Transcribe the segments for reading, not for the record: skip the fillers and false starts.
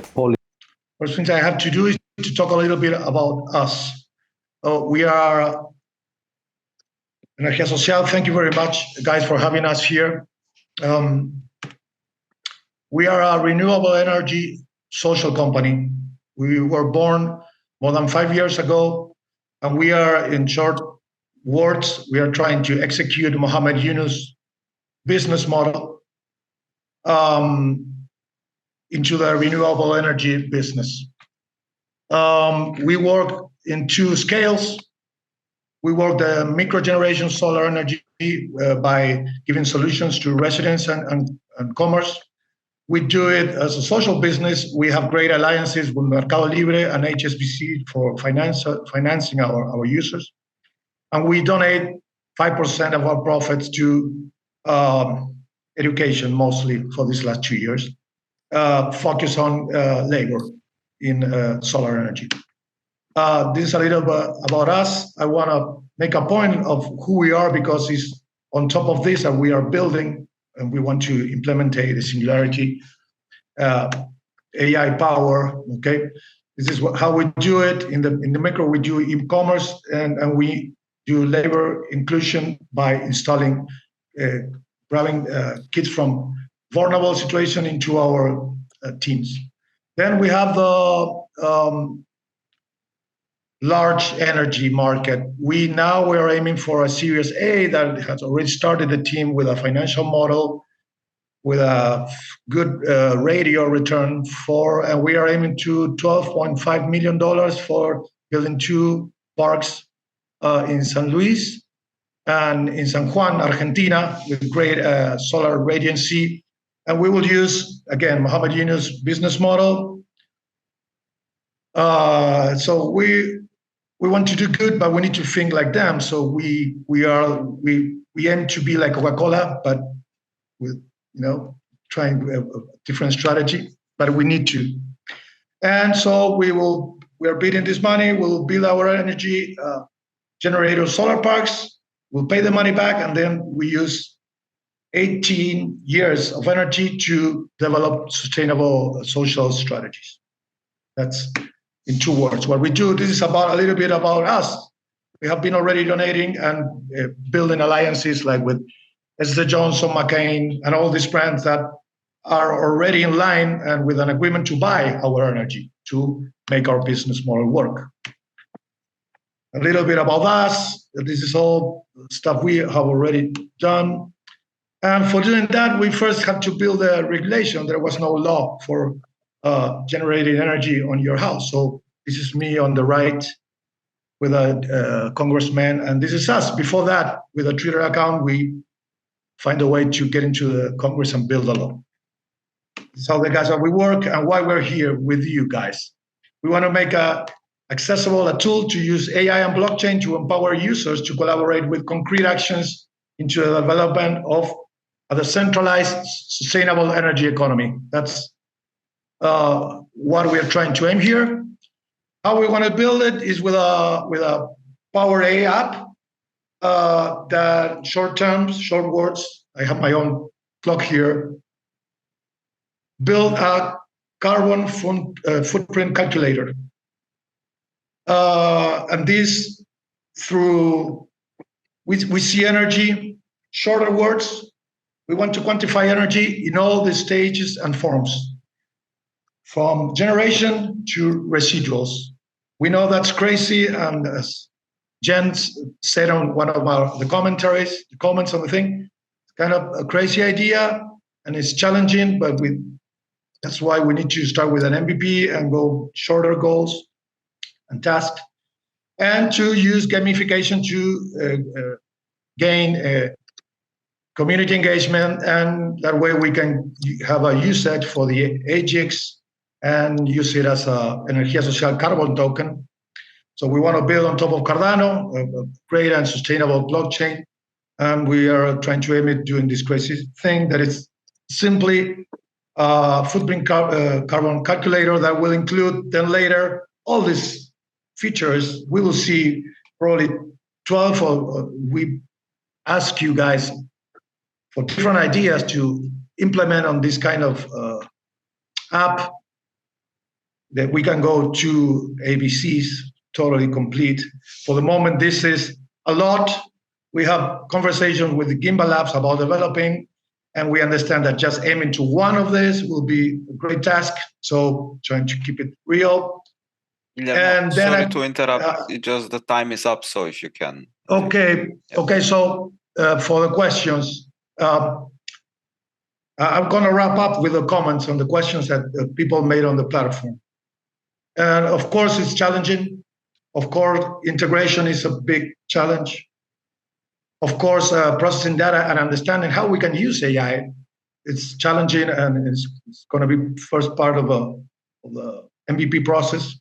policy. First thing I have to do is to talk a little bit about us. We are Energía Social. Thank you very much, guys, for having us here. We are a renewable energy social company. We were born more than 5 years ago, and we are, in short words, we are trying to execute Mohamed Yunus' business model into the renewable energy business. We work in two scales. We work the microgeneration solar energy by giving solutions to residents and commerce. We do it as a social business. We have great alliances with Mercado Libre and HSBC for financing our users. And we donate 5% of our profits to education, mostly for these last 2 years, focus on labor in solar energy. This is a little bit about us. I want to make a point of who we are because it's on top of this that we are building and we want to implement the singularity AI power. Okay, this is how we do it in the micro. We do e-commerce and we do labor inclusion by installing, grabbing kids from vulnerable situation into our teams. Then we have the large energy market. We are aiming for a Series A that has already started the team with a financial model, with a good radio return and we are aiming to $12.5 million for building 2 parks in San Luis and in San Juan, Argentina, with great solar radiancy. And we will use, again, Mohamed Yunus' business model. So we want to do good, but we need to think like them. So we aim to be like Coca-Cola, but with trying a different strategy. But we need to, and so we are bidding this money. We'll build our energy generator solar parks. We'll pay the money back, and then we use 18 years of energy to develop sustainable social strategies. That's in 2 words what we do. This is a little bit about us. We have been already donating and building alliances like with SZ Johnson, McCain, and all these brands that are already in line and with an agreement to buy our energy to make our business model work. A little bit about us. This is all stuff we have already done. And for doing that, we first had to build a regulation. There was no law for generating energy on your house. So this is me on the right with a congressman, and this is us. Before that, with a Twitter account, we find a way to get into the Congress and build a law. This is how the guys that we work and why we're here with you guys. We want to make accessible a tool to use AI and blockchain to empower users to collaborate with concrete actions into the development of a decentralized, sustainable energy economy. That's what we're trying to aim here. How we want to build it is with a Power A app. That short words, I have my own clock here. Build a carbon footprint calculator. And this through, we see energy, shorter words. We want to quantify energy in all the stages and forms, from generation to residuals. We know that's crazy, and as Jen said on one of the comments on the thing, it's kind of a crazy idea and it's challenging, but that's why we need to start with an MVP and go shorter goals and tasks, and to use gamification to gain community engagement, and that way we can have a usage for the Agix and use it as a Energía Social carbon token. So we want to build on top of Cardano, a great and sustainable blockchain. And we are trying to aim at doing this crazy thing that is simply a footprint carbon calculator that will include then later all these features. We will see probably 12, or we ask you guys for different ideas to implement on this kind of app that we can go to ABCs totally complete. For the moment, this is a lot. We have conversations with the Gimbal Labs about developing, and we understand that just aiming to one of these will be a great task. So trying to keep it real. Guillermo, sorry to interrupt. Just the time is up, so if you can. Okay. Yeah. Okay. So for the questions, I'm going to wrap up with the comments on the questions that people made on the platform. And of course, it's challenging. Of course, integration is a big challenge. Of course, processing data and understanding how we can use AI, it's challenging, and it's going to be first part of the MVP process.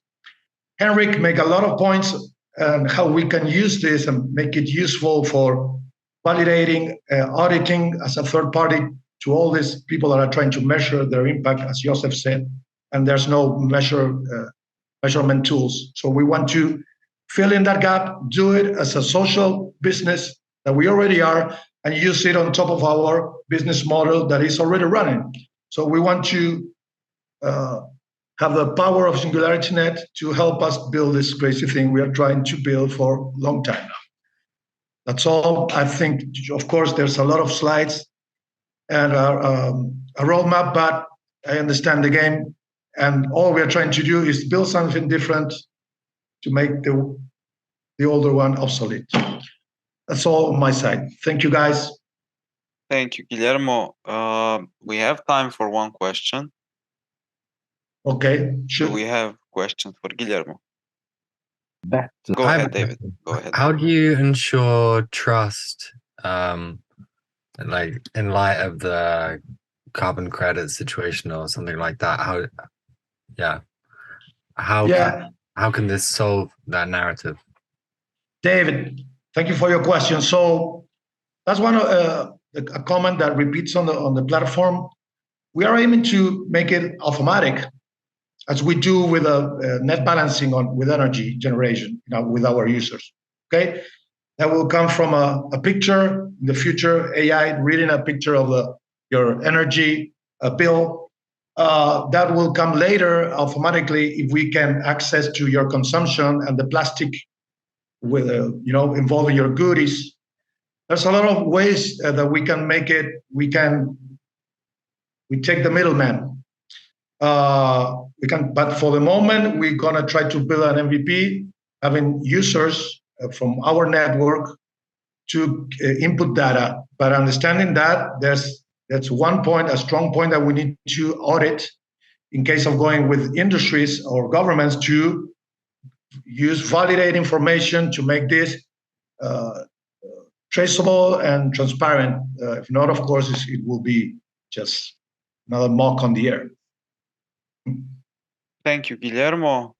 Henrik make a lot of points on how we can use this and make it useful for validating, auditing as a third party to all these people that are trying to measure their impact, as Joseph said, and there's no measurement tools. So we want to fill in that gap, do it as a social business that we already are, and use it on top of our business model that is already running. So we want to have the power of Singularity Net to help us build this crazy thing we are trying to build for a long time now. That's all. I think, of course, there's a lot of slides and a roadmap, but I understand the game. And all we are trying to do is build something different to make the older one obsolete. That's all on my side. Thank you, guys. Thank you, Guillermo. We have time for one question. Okay, sure. Do we have questions for Guillermo? Go ahead, David. Go ahead. How do you ensure trust, like in light of the carbon credit situation or something like that? How can this solve that narrative? David, thank you for your question. So that's one a comment that repeats on the platform. We are aiming to make it automatic, as we do with a net balancing with energy generation, with our users. Okay, that will come from a picture in the future, AI reading a picture of your energy bill. That will come later automatically if we can access to your consumption and the plastic with involving your goodies. There's a lot of ways that we can make it. We take the middleman. But for the moment, we're gonna try to build an MVP, having users from our network to input data. But understanding that that's one point, a strong point that we need to audit in case of going with industries or governments to use validate information to make this traceable and transparent. If not, of course, it will be just another mock on the air. Thank you, Guillermo.